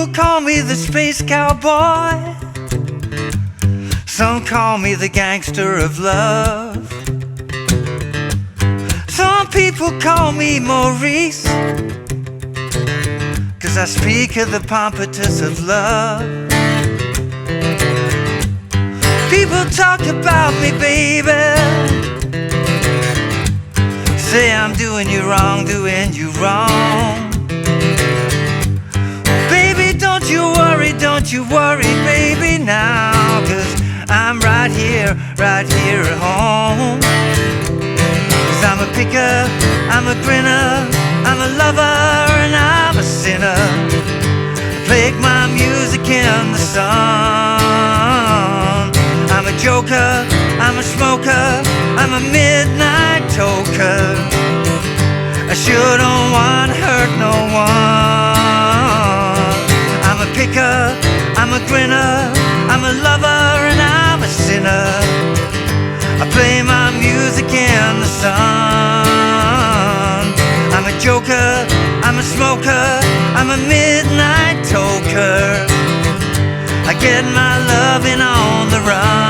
people call me the space cowboy. Some call me the gangster of love. Some people call me Maurice, 'cause I speak of the pompatus of love. People talk about me, baby, say I'm doing you wrong, doing you wrong. Baby, don't you worry, baby, now, 'cause I'm right here at home. 'Cause I'm a picker, I'm a grinner, I'm a lover, and I'm a sinner. I play my music in the sun. I'm a joker, I'm a smoker, I'm a midnight toker. I sure don't want to hurt no one. I'm a picker, I'm a grinner, I'm a lover, and I'm a sinner. I play my music in the sun. I'm a joker, I'm a smoker, I'm a midnight toker. I get my loving on the run.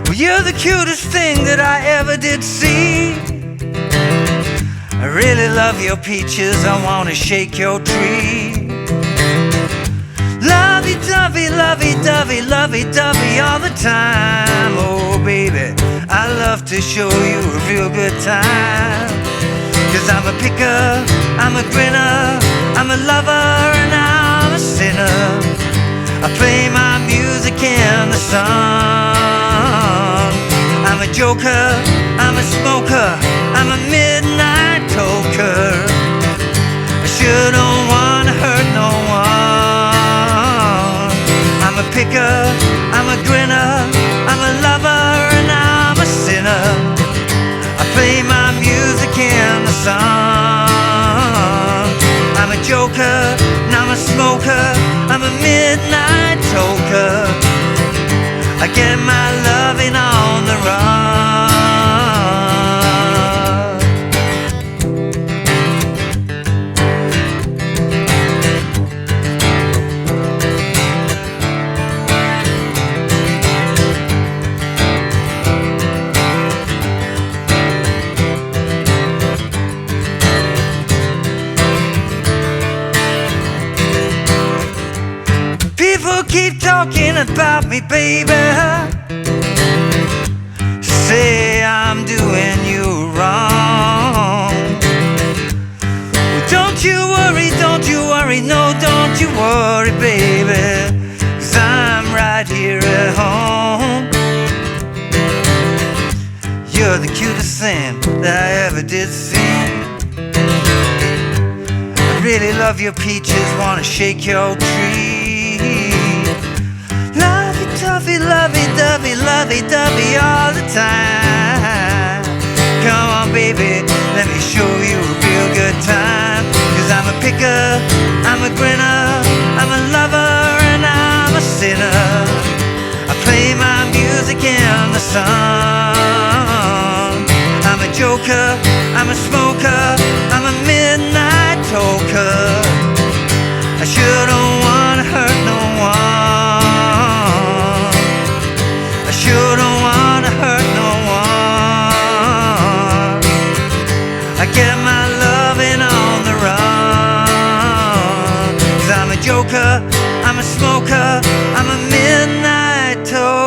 Well, you're the cutest thing that I ever did see. I really love your peaches, I wanna shake your tree. Lovey-dovey, lovey-dovey, lovey-dovey all the time. Oh baby, I love to show you a real good time. 'Cause I'm a picker, I'm a grinner, I'm a lover, and I'm a sinner. I play my music in the sun. I'm a joker, I'm a smoker, I'm a midnight toker. I sure don't want to hurt no one. I'm a picker, I'm a grinner, I'm a lover, and I'm a sinner. I play my music in the sun. I'm a joker, and I'm a smoker, I'm a midnight toker. I get my loving on the run. People keep talking about me, baby, say I'm doing you wrong. Don't you worry, no, don't you worry, baby, 'cause I'm right here at home. You're the cutest thing that I ever did see. I really love your peaches, wanna shake your tree. Lovey-dovey, lovey-dovey, lovey-dovey all the time. Come on, baby, let me show you a real good time. 'Cause I'm a picker, I'm a grinner, I'm a lover, and I'm a sinner. I play my music in the sun. I'm a joker, I'm a smoker, I'm a midnight toker. I sure don't want to hurt no one. I sure don't want to hurt no one. I get my loving on the run. 'Cause I'm a joker, I'm a smoker, I'm a midnight toker.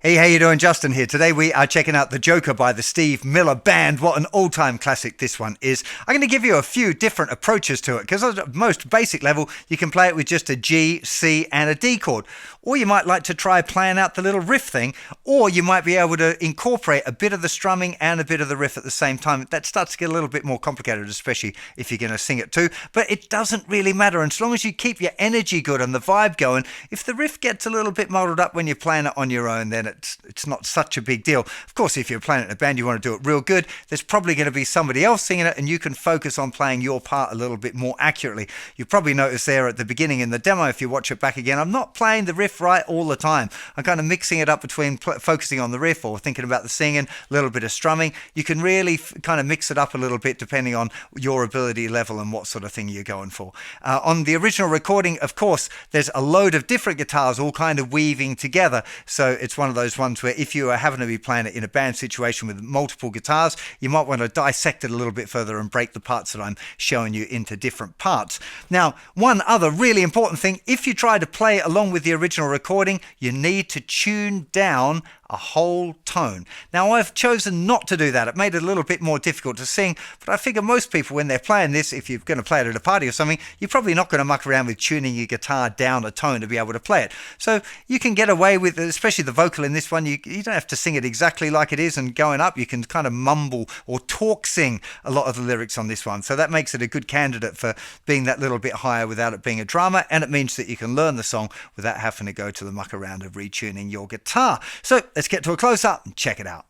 Hey, how you doing? Justin here. Today we are checking out The Joker by the Steve Miller Band. What an all-time classic this one is. I'm going to give you a few different approaches to it, because at the most basic level, you can play it with just a G, C, and a D chord. Or you might like to try playing out the little riff thing, or you might be able to incorporate a bit of the strumming and a bit of the riff at the same time. That starts to get a little bit more complicated, especially if you're going to sing it too. But it doesn't really matter. And as long as you keep your energy good and the vibe going, if the riff gets a little bit muddled up when you're playing it on your own, then it's not such a big deal. Of course, if you're playing it in a band, you want to do it real good. There's probably going to be somebody else singing it, and you can focus on playing your part a little bit more accurately. You probably noticed there at the beginning in the demo, if you watch it back again, I'm not playing the riff right all the time. I'm kind of mixing it up between focusing on the riff or thinking about the singing, a little bit of strumming. You can really kind of mix it up a little bit depending on your ability level and what sort of thing you're going for. On the original recording, of course, there's a load of different guitars all kind of weaving together. So it's one of those ones where if you are having to be playing it in a band situation with multiple guitars, you might want to dissect it a little bit further and break the parts that I'm showing you into different parts. Now, one other really important thing, if you try to play along with the original recording, you need to tune down a whole tone. Now, I've chosen not to do that. It made it a little bit more difficult to sing, but I figure most people, when they're playing this, if you're going to play it at a party or something, you're probably not going to muck around with tuning your guitar down a tone to be able to play it. So you can get away with, especially the vocal in this one, you don't have to sing it exactly like it is and going up. You can kind of mumble or talk sing a lot of the lyrics on this one. So that makes it a good candidate for being that little bit higher without it being a drama, and it means that you can learn the song without having to go to the muck around of retuning your guitar. So let's get to a close-up and check it out.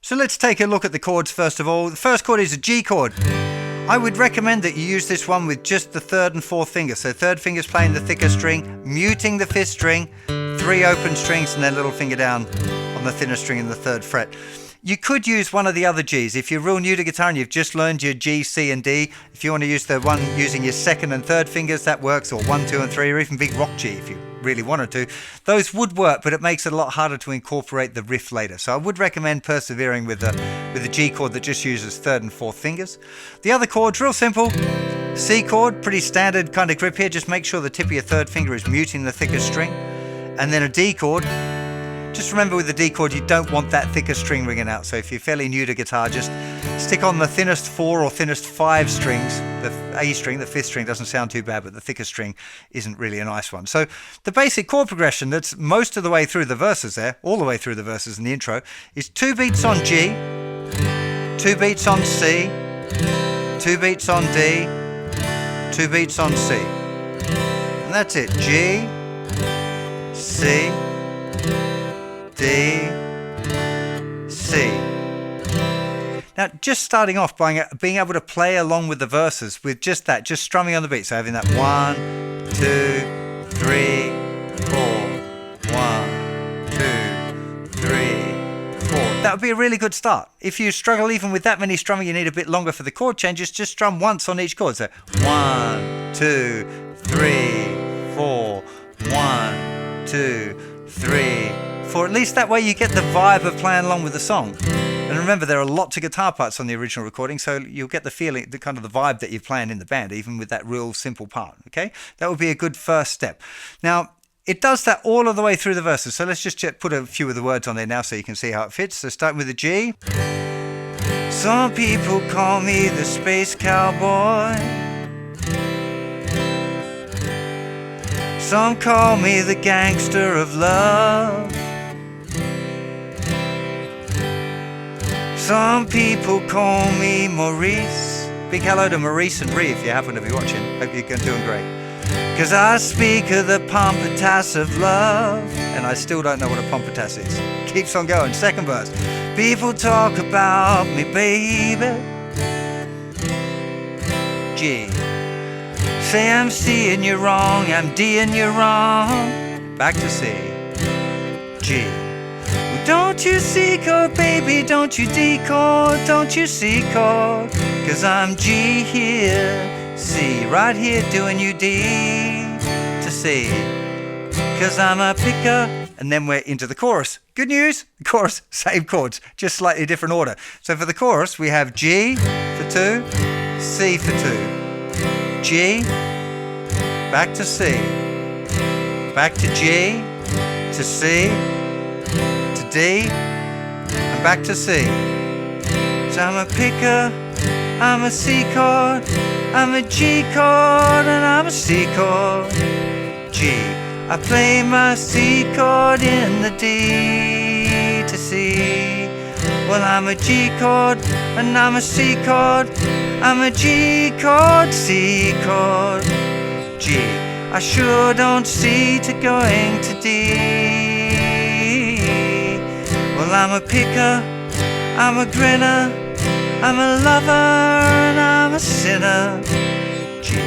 So let's take a look at the chords first of all. The first chord is a G chord. I would recommend that you use this one with just the third and fourth finger. So third finger's playing the thicker string, muting the fifth string, 3 open strings, and then little finger down on the thinner string in the 3rd fret. You could use one of the other Gs. If you're real new to guitar and you've just learned your G, C and D, if you want to use the one using your 2nd and 3rd fingers, that works, or 1, 2 and 3, or even big rock G if you really wanted to. Those would work, but it makes it a lot harder to incorporate the riff later. So I would recommend persevering with the G chord that just uses 3rd and 4th fingers. The other chord's real simple. C chord, pretty standard kind of grip here. Just make sure the tip of your 3rd finger is muting the thicker string. And then a D chord. Just remember with the D chord, you don't want that thicker string ringing out. So if you're fairly new to guitar, just stick on the thinnest 4 or thinnest 5 strings. The A string, the 5th string doesn't sound too bad, but the thicker string isn't really a nice one. So the basic chord progression that's most of the way through the verses there, all the way through the verses in the intro, is 2 beats on G, 2 beats on C, 2 beats on D, 2 beats on C. And that's it. G, C, D, C. Now, just starting off by being able to play along with the verses with just that, just strumming on the beat. So having that 1, 2, 3, 4, 1, 2, 3, 4. That would be a really good start. If you struggle even with that many strumming, you need a bit longer for the chord changes, just strum once on each chord. So 1, 2, 3, 4, 1, 2, 3, 4. At least that way you get the vibe of playing along with the song. And remember, there are lots of guitar parts on the original recording, so you'll get the feeling, the kind of the vibe that you're playing in the band, even with that real simple part, okay? That would be a good first step. Now, it does that all of the way through the verses, so let's just put a few of the words on there now so you can see how it fits. So starting with the G. Some people call me the space cowboy. Some call me the gangster of love. Some people call me Maurice. Big hello to Maurice and Riff if you happen to be watching. Hope you're doing great. 'Cause I speak of the pompatas of love. And I still don't know what a pompatas is. Keeps on going. 2nd verse. People talk about me, baby. G. Say I'm C'ing you wrong, I'm D'ing you wrong. Back to C. G. Don't you C chord, baby, don't you D chord, don't you C chord. 'Cause I'm G here, C, right here doing you D to C. 'Cause I'm a picker. And then we're into the chorus. Good news, the chorus, same chords, just slightly different order. So for the chorus, we have G for 2, C for 2. G, back to C, back to G, to C, D, and back to C. So I'm a picker, I'm a C chord, I'm a G chord, and I'm a C chord. G. I play my C chord in the D to C. Well, I'm a G chord and I'm a C chord. I'm a G chord, C chord, G. I sure don't see to going to D. Well, I'm a picker, I'm a grinner, I'm a lover and I'm a sinner. G.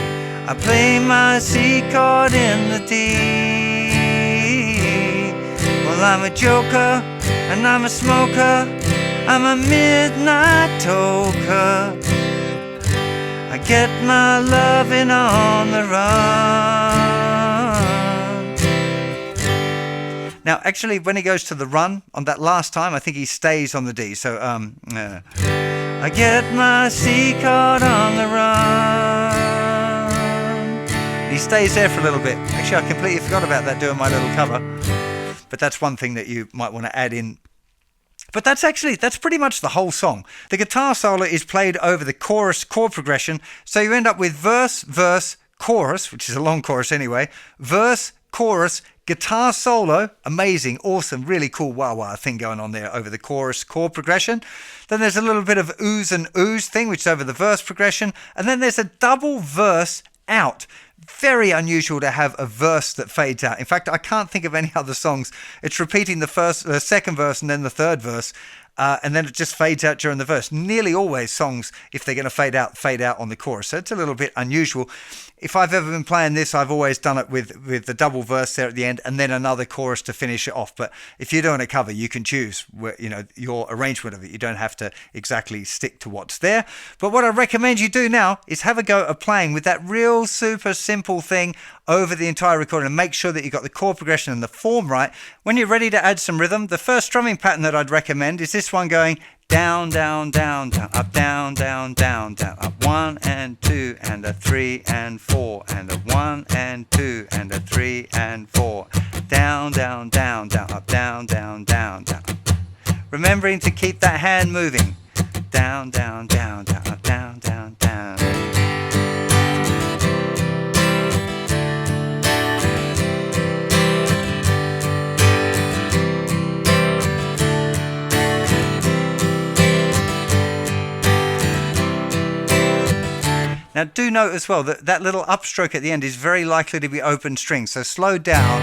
I play my C chord in the D. Well, I'm a joker and I'm a smoker. I'm a midnight toker. I get my loving on the run. Now, actually, when he goes to the run on that last time, I think he stays on the D. So, I get my C chord on the run. He stays there for a little bit. Actually, I completely forgot about that doing my little cover. But that's one thing that you might want to add in. But that's pretty much the whole song. The guitar solo is played over the chorus chord progression. So you end up with verse, verse, chorus, which is a long chorus anyway. Verse, chorus, guitar solo, amazing, awesome, really cool wah-wah thing going on there over the chorus chord progression. Then there's a little bit of ooze and ooze thing, which is over the verse progression. And then there's a double verse out. Very unusual to have a verse that fades out. In fact, I can't think of any other songs. It's repeating the second verse and then the third verse, and then it just fades out during the verse. Nearly always songs, if they're going to fade out on the chorus. So it's a little bit unusual. If I've ever been playing this, I've always done it with the double verse there at the end and then another chorus to finish it off. But if you're doing a cover, you can choose your arrangement of it. You don't have to exactly stick to what's there. But what I recommend you do now is have a go at playing with that real super simple thing over the entire recording and make sure that you've got the chord progression and the form right. When you're ready to add some rhythm, the first strumming pattern that I'd recommend is this one going down, down, down, down, up, down, down, down, down, up, 1 and 2 and a 3 and 4 and a 1 and 2 and a 3 and 4, down, down, down, down, up, down, down, down, down. Remembering to keep that hand moving, down, down, down, down, up, down, down, down. Now do note as well that that little upstroke at the end is very likely to be open strings, so slow down.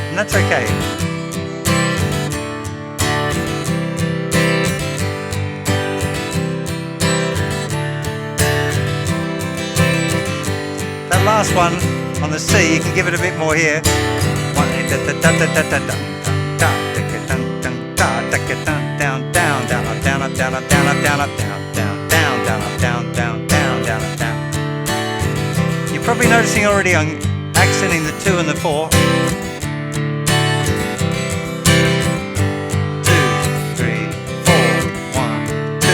And that's okay. That last one on the C, you can give it a bit more here. Down, down, down, down, down, down, down, down, up, down, up, down, up, down, up, down, up, down, down, down, down, up, down, down, down, down, up, down. You're probably noticing already I'm accenting the 2 and the 4. 2, 3, 4, 1, 2,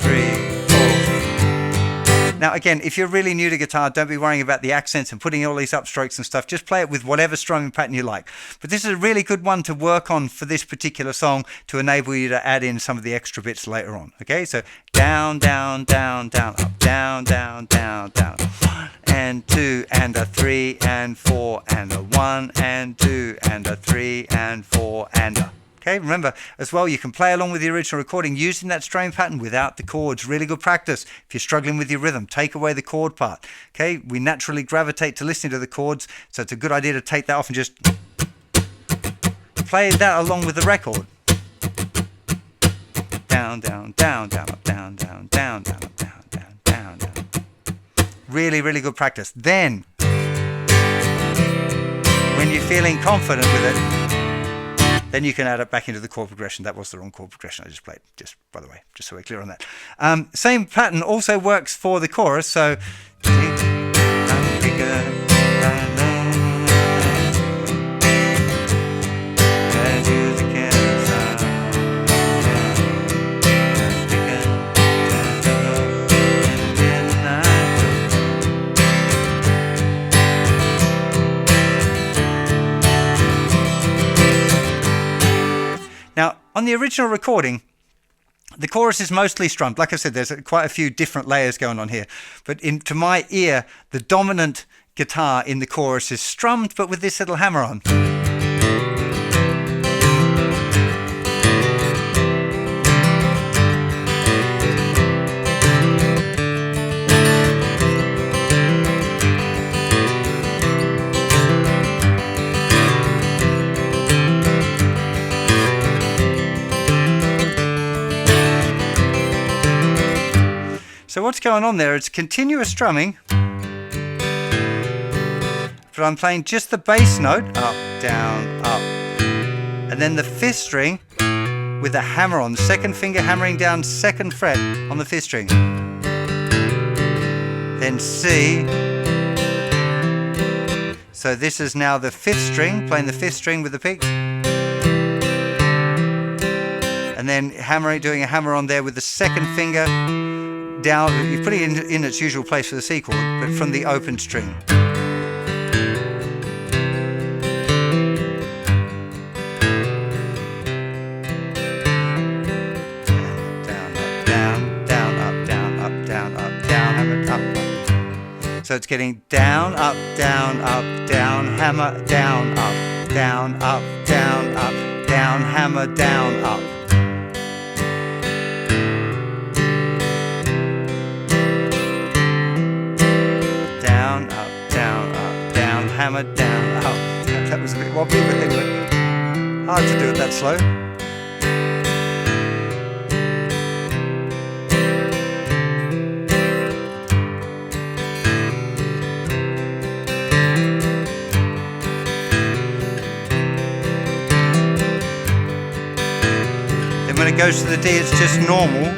3, 4. Now again, if you're really new to guitar, don't be worrying about the accents and putting all these upstrokes and stuff. Just play it with whatever strumming pattern you like. But this is a really good one to work on for this particular song to enable you to add in some of the extra bits later on. Okay, so down, down, down, down, up, down, down, down, down. 1 and 2 and a 3 and 4 and a 1 and 2 and a 3 and 4 and a. Okay, remember as well, you can play along with the original recording using that strumming pattern without the chords. Really good practice. If you're struggling with your rhythm, take away the chord part. Okay, we naturally gravitate to listening to the chords, so it's a good idea to take that off and just play that along with the record. Down, down, down, down, up, down, down, down, down, up, down, down, down, down. Really, really good practice. Then, when you're feeling confident with it, then you can add it back into the chord progression. That was the wrong chord progression I just played, just by the way, just so we're clear on that. Same pattern also works for the chorus, so now, on the original recording, The chorus is mostly strummed. Like I said, there's quite a few different layers going on here. But to my ear, the dominant guitar in the chorus is strummed, but with this little hammer on. So what's going on there? It's continuous strumming, but I'm playing just the bass note, up, down, up, and then the fifth string with the hammer on, second finger hammering down second fret on the fifth string. Then C. So this is now the fifth string, playing the fifth string with the pick. And then doing a hammer on there with the second finger down, you put it in its usual place for the C chord, but from the open string. Down, up, down, down, up, down, up, down, up, down, hammer, up. So it's getting down, up, down, hammer, down, up, down, up, down, hammer, down, up. Hammer down, up. That was a bit wobbly, but anyway, hard to do it that slow. Then when it goes to the D, it's just normal.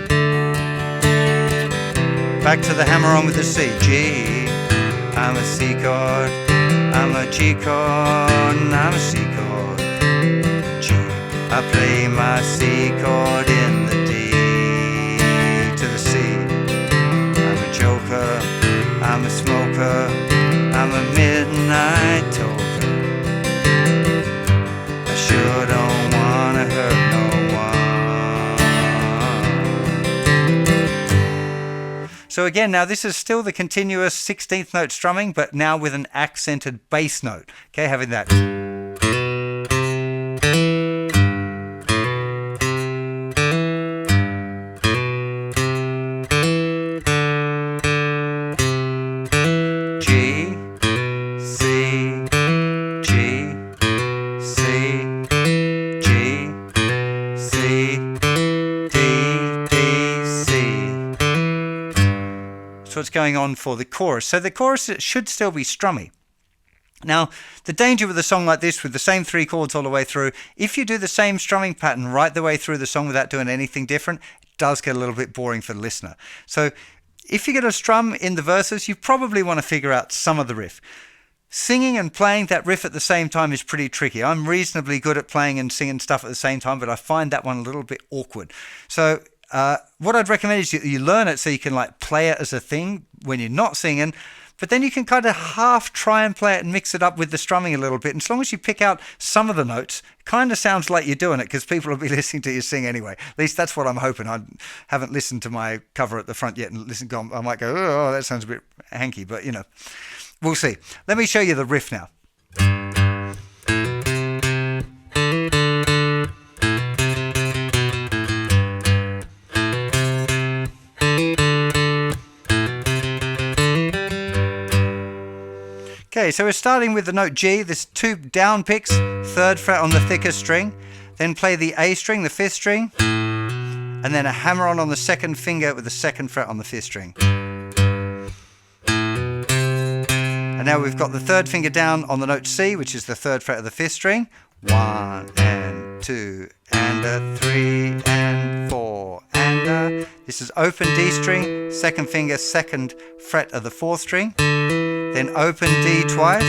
Back to the hammer on with the C. G, I'm a C chord. I'm a G chord, I'm a C chord, G. I play my C chord in the D to the C. I'm a joker, I'm a smoker, I'm a midnight toker. I sure don't wanna hurt no one. So again, now this is still the continuous 16th note strumming, but now with an accented bass note. Okay, having that. G, C, G, C, G, C, D, D, C. That's what's going on for the chorus. So the chorus should still be strummy. Now, the danger with a song like this, with the same three chords all the way through, if you do the same strumming pattern right the way through the song without doing anything different, it does get a little bit boring for the listener. So if you're going to strum in the verses, you probably want to figure out some of the riff. Singing and playing that riff at the same time is pretty tricky. I'm reasonably good at playing and singing stuff at the same time, but I find that one a little bit awkward. So what I'd recommend is you learn it so you can like play it as a thing when you're not singing, but then you can kind of half try and play it and mix it up with the strumming a little bit. And as long as you pick out some of the notes, it kind of sounds like you're doing it because people will be listening to you sing anyway. At least that's what I'm hoping. I haven't listened to my cover at the front yet and I might go, oh, that sounds a bit hanky, but you know, we'll see. Let me show you the riff now. Okay, so we're starting with the note G. There's two down picks, third fret on the thicker string, then play the A string, the fifth string, and then a hammer on the second finger with the second fret on the fifth string. And now we've got the third finger down on the note C, which is the third fret of the fifth string. 1 and 2 and a 3 and 4 and a. This is open D string, second finger, second fret of the fourth string. Then open D twice.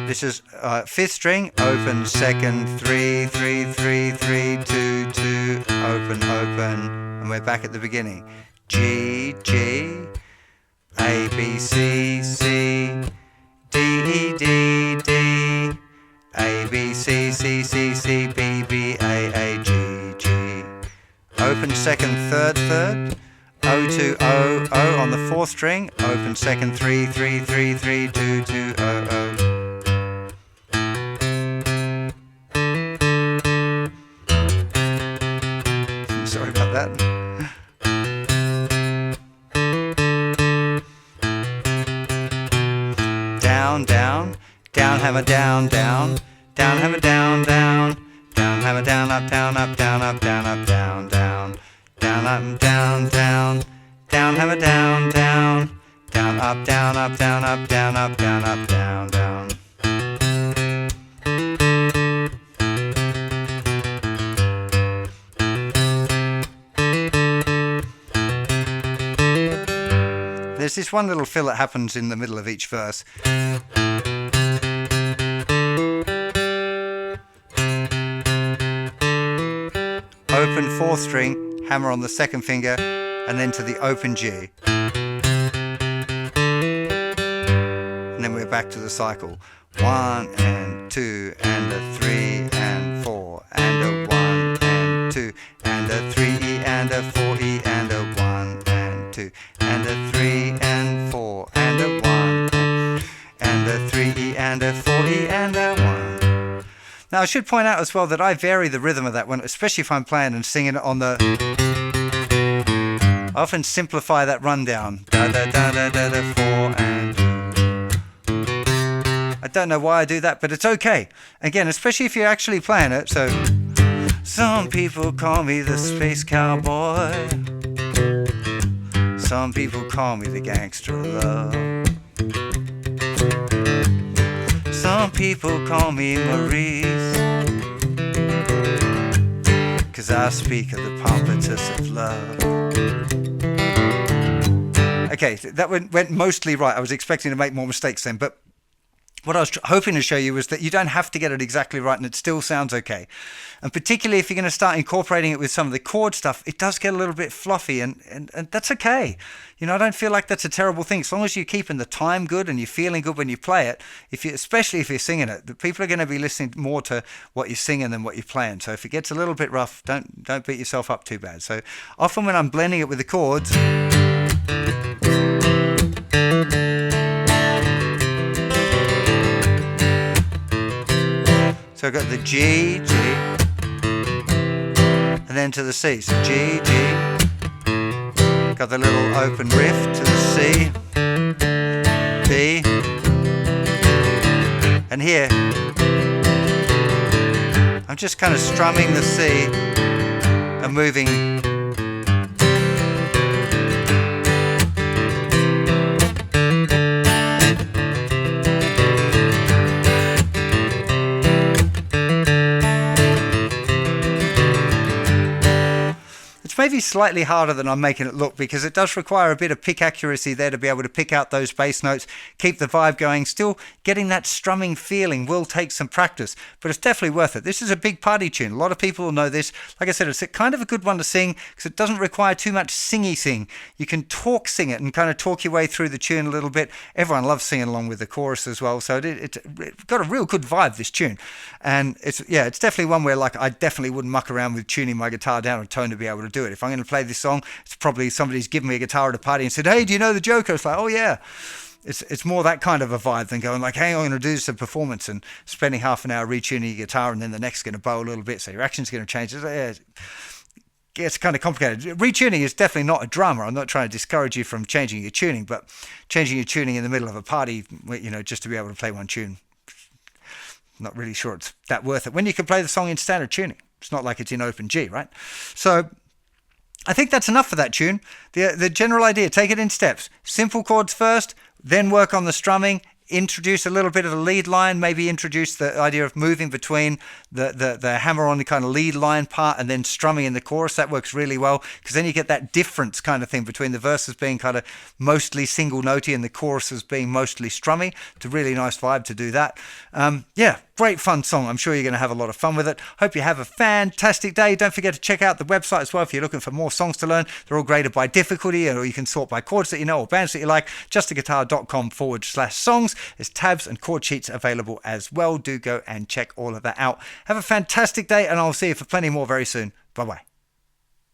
This is fifth string, open second, 3, 3, 3, 3, 2, 2, open, open, and we're back at the beginning. G, G, A, B, C, C, D, E, D, D, A, B, C, C, C, C, B, B, A, G, G. Open second, third, third. O to O, O on the 4th string. Open second, 3, 3, 3, 3, 2, 2, O, O. Sorry about that. Down, down, down, hammer, down, down, down, hammer, down, down, down, hammer, down, up, down, up, down, up, down, up, down, down, down, up, down, down, down, hammer, down, down, down, up, down, up, down, up, down, up, down, up, down, down. There's this one little fill that happens in the middle of each verse. Open 4th string, hammer on the 2nd finger, and then to the open G. And then we're back to the cycle. 1 and 2 and a 3 and 4 and a 1 and 2 and a 3E and a 4E and a 1 and 2 and a 3 and 4 and a 1 and a 3E and a 4E and a 1. Now I should point out as well that I vary the rhythm of that one, especially if I'm playing and singing it on the... I often simplify that rundown. Da da da da da da 4 and 2. I don't know why I do that, but it's okay. Again, especially if you're actually playing it. So, some people call me the space cowboy. Some people call me the gangster of love. Some people call me Maurice, 'cause I speak of the pompatus of love. Okay, that went mostly right. I was expecting to make more mistakes then, but what I was hoping to show you was that you don't have to get it exactly right and it still sounds okay. And particularly if you're going to start incorporating it with some of the chord stuff, it does get a little bit fluffy and that's okay. You know, I don't feel like that's a terrible thing. As long as you're keeping the time good and you're feeling good when you play it, especially if you're singing it, the people are going to be listening more to what you're singing than what you're playing. So if it gets a little bit rough, don't beat yourself up too bad. So often when I'm blending it with the chords, so I've got the G, G, and then to the C. So G, G, got the little open riff to the C, B, and here I'm just kind of strumming the C and moving. Maybe slightly harder than I'm making it look because it does require a bit of pick accuracy there to be able to pick out those bass notes, keep the vibe going. Still getting that strumming feeling will take some practice, but it's definitely worth it. This is a big party tune. A lot of people will know this. Like I said, it's kind of a good one to sing because it doesn't require too much singy sing. You can sing it and kind of talk your way through the tune a little bit. Everyone loves singing along with the chorus as well, so it's got a real good vibe, this tune. And it's definitely one where like I definitely wouldn't muck around with tuning my guitar down a tone to be able to do it. If I'm going to play this song, it's probably somebody's given me a guitar at a party and said, "Hey, do you know the Joker?" It's like, oh yeah. It's more that kind of a vibe than going like, hey, I'm going to do this a performance and spending half an hour retuning your guitar and then the neck's going to bow a little bit, so your action's going to change. It's kind of complicated. Retuning is definitely not a drama. I'm not trying to discourage you from changing your tuning, but changing your tuning in the middle of a party, you know, just to be able to play one tune, not really sure it's that worth it. When you can play the song in standard tuning, it's not like it's in open G, right? So I think that's enough for that tune. The general idea, take it in steps. Simple chords first, then work on the strumming, introduce a little bit of the lead line, maybe introduce the idea of moving between the hammer on the kind of lead line part and then strumming in the chorus. That works really well because then you get that difference kind of thing between the verses being kind of mostly single notey and the choruses being mostly strummy. It's a really nice vibe to do that. Great fun song. I'm sure you're going to have a lot of fun with it. Hope you have a fantastic day. Don't forget to check out the website as well if you're looking for more songs to learn. They're all graded by difficulty, or you can sort by chords that you know or bands that you like. JustinGuitar.com/songs. There's tabs and chord sheets available as well. Do go and check all of that out. Have a fantastic day, and I'll see you for plenty more very soon. Bye-bye.